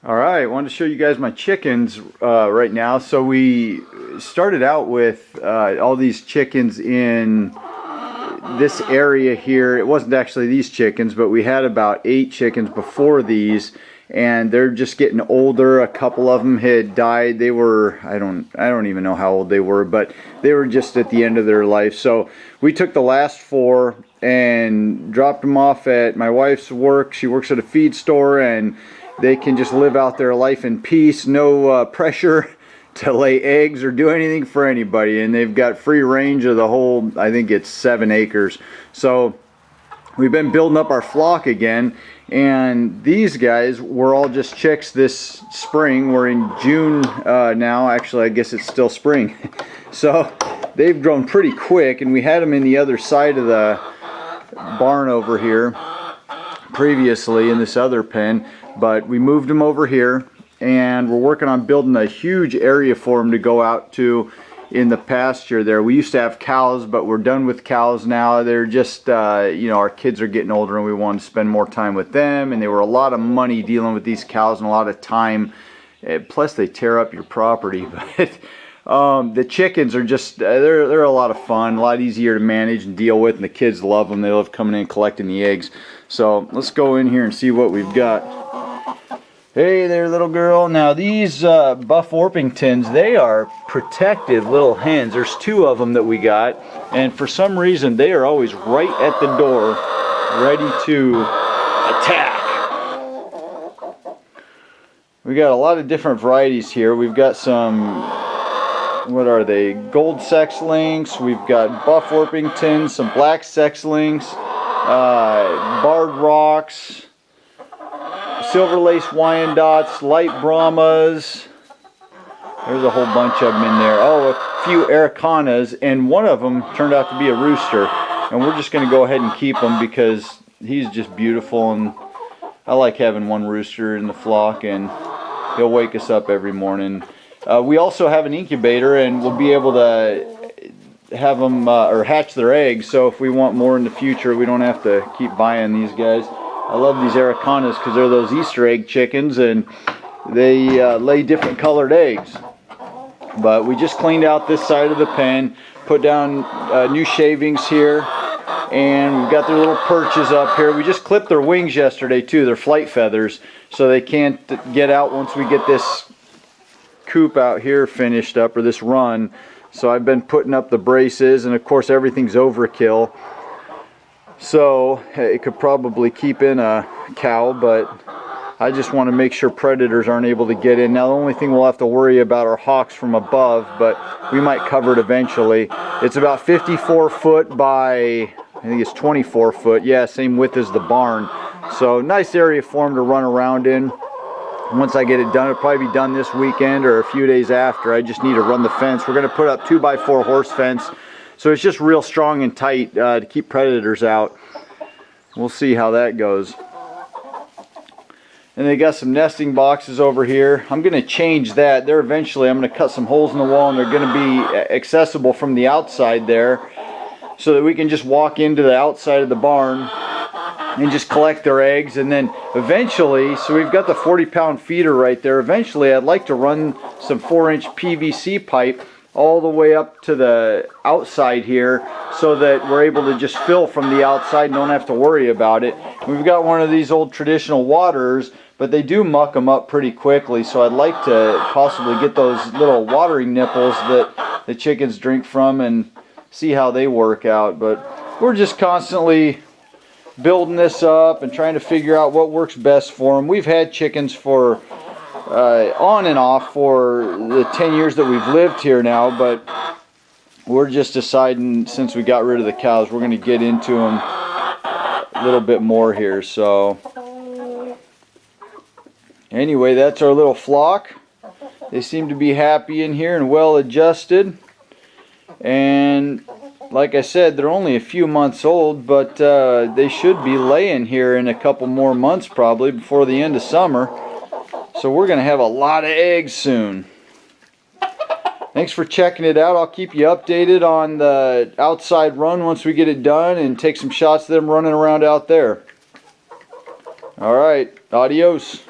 Alright, I wanted to show you guys my chickens right now. So we started out with all these chickens in this area here. It wasn't actually these chickens, but we had about 8 chickens before these, and they're just getting older. A couple of them had died. They were, I don't even know how old they were, but they were just at the end of their life. So we took the last 4 and dropped them off at my wife's work. She works at a feed store, and they can just live out their life in peace, no pressure to lay eggs or do anything for anybody. And they've got free range of the whole, I think it's 7 acres. So we've been building up our flock again, and these guys were all just chicks this spring. We're in June now. Actually, I guess it's still spring. So they've grown pretty quick, and we had them in the other side of the barn over here previously in this other pen. But we moved them over here, and we're working on building a huge area for them to go out to in the pasture there. We used to have cows, but we're done with cows now. They're just, you know, our kids are getting older, and we want to spend more time with them. And they were a lot of money dealing with these cows and a lot of time. Plus, they tear up your property. But the chickens are just, they're a lot of fun, a lot easier to manage and deal with, and the kids love them. They love coming in and collecting the eggs. So let's go in here and see what we've got. Hey there, little girl. Now these buff Orpingtons, they are protective little hens. There's 2 of them that we got, and for some reason they are always right at the door ready to attack. We got a lot of different varieties here. We've got some, what are they, gold Sexlinks. We've got buff Orpingtons, some black Sexlinks, barred rocks, silver Laced Wyandottes, Light Brahmas. There's a whole bunch of them in there. Oh, a few Aracaunas, and one of them turned out to be a rooster. And we're just going to go ahead and keep him because he's just beautiful, and I like having one rooster in the flock, and he'll wake us up every morning. We also have an incubator, and we'll be able to have them or hatch their eggs, so if we want more in the future, we don't have to keep buying these guys. I love these Aracaunas because they're those Easter egg chickens, and they lay different colored eggs. But we just cleaned out this side of the pen, put down new shavings here, and we've got their little perches up here. We just clipped their wings yesterday too, their flight feathers, so they can't get out once we get this coop out here finished up, or this run. So I've been putting up the braces, and of course everything's overkill. So it could probably keep in a cow, but I just want to make sure predators aren't able to get in. Now the only thing we'll have to worry about are hawks from above, but we might cover it eventually. It's about 54 foot by, I think it's 24 foot. Yeah, same width as the barn. So nice area for them to run around in. Once I get it done, it'll probably be done this weekend or a few days after. I just need to run the fence. We're going to put up 2x4 horse fence. So it's just real strong and tight to keep predators out. We'll see how that goes. And they got some nesting boxes over here. I'm going to change that. There eventually I'm going to cut some holes in the wall, and they're going to be accessible from the outside there, so that we can just walk into the outside of the barn and just collect their eggs. And then eventually, so we've got the 40-pound feeder right there. Eventually I'd like to run some 4-inch PVC pipe all the way up to the outside here, so that we're able to just fill from the outside and don't have to worry about it. We've got one of these old traditional waters, but they do muck them up pretty quickly, so I'd like to possibly get those little watering nipples that the chickens drink from and see how they work out. But we're just constantly building this up and trying to figure out what works best for them. We've had chickens for on and off for the 10 years that we've lived here now, but we're just deciding, since we got rid of the cows, we're going to get into them a little bit more here. So anyway, that's our little flock. They seem to be happy in here and well adjusted, and like I said, they're only a few months old, but they should be laying here in a couple more months probably before the end of summer. So we're going to have a lot of eggs soon. Thanks for checking it out. I'll keep you updated on the outside run once we get it done, and take some shots of them running around out there. Alright, adios.